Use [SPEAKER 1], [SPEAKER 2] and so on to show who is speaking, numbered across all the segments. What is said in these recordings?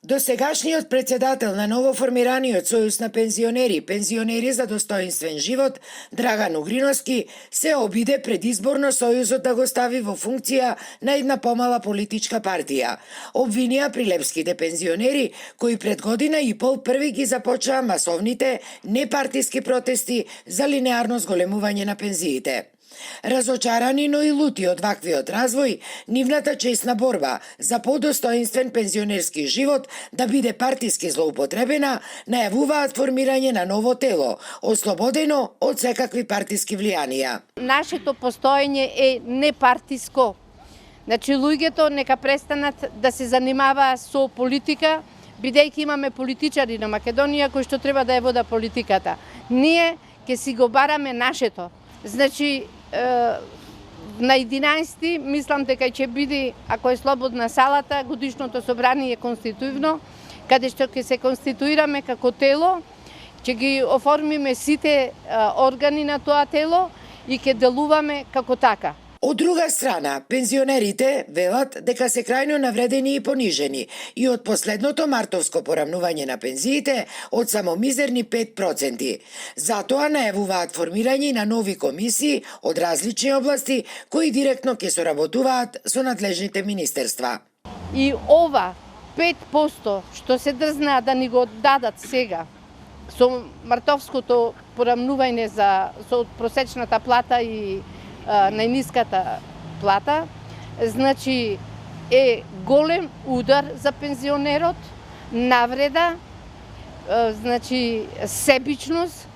[SPEAKER 1] Досегашниот председател на новоформираниот Сојуз на пензионери за достоинствен живот, Драган Угриновски, се обиде предизборно Сојузот да го стави во функција на една помала политичка партија. Обвинија прилепските пензионери, кои пред година и пол први ги започнаа масовните непартиски протести за линеарно зголемување на пензиите. Разочарани, но и лути од ваквиот развој, нивната чесна борба за подостоинствен пензионерски живот да биде партиски злоупотребена, најавуваат формирање на ново тело, ослободено од секакви партиски влијанија.
[SPEAKER 2] Нашето постоење е непартиско. Значи, луѓето нека престанат да се занимаваа со политика, бидејќи имаме политичари на Македонија кои што треба да ја вода политиката. Ние ќе си го бараме нашето. Значи, на 11 мислам дека ќе биде, ако е слободна салата, годишното собрание конституивно, каде што ќе се конституираме како тело, ќе ги оформиме сите органи на тоа тело и ќе делуваме како така.
[SPEAKER 1] Од друга страна, пензионерите велат дека се крајно навредени и понижени и од последното мартовско порамнување на пензиите од само мизерни 5%. Затоа најавуваат формирање на нови комисии од различни области кои директно ќе соработуваат со надлежните министерства.
[SPEAKER 2] И ова 5% што се дрзнаа да ни го дадат сега со мартовското порамнување со просечната плата и најниската плата, значи е голем удар за пензионерот, навреда, значи себичност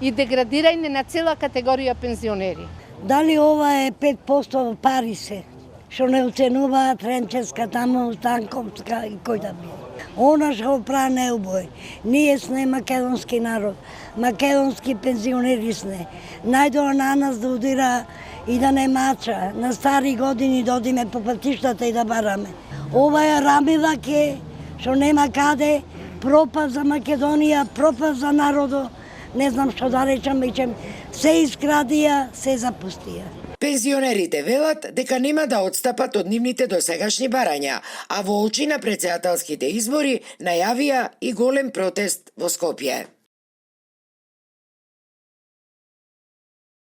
[SPEAKER 2] и деградирање на цела категорија пензионери.
[SPEAKER 3] Дали ова е 5% пари се, што не оценуваат Ренчевска, таму Станковска и кој да биде. Она што прави неубој. Ние сме македонски народ, македонски пензионери сме. Најдоа на нас да удира и да не мача. На стари години да одиме по патиштата и да бараме. Ова е рамилак што нема каде, пропаст за Македонија, пропаст за народо. Не знам што да речам, се изградија, се запустија.
[SPEAKER 1] Пензионерите велат дека нема да одстапат од нивните досегашни барања, а во очи на претседателските избори најавија и голем протест во Скопје.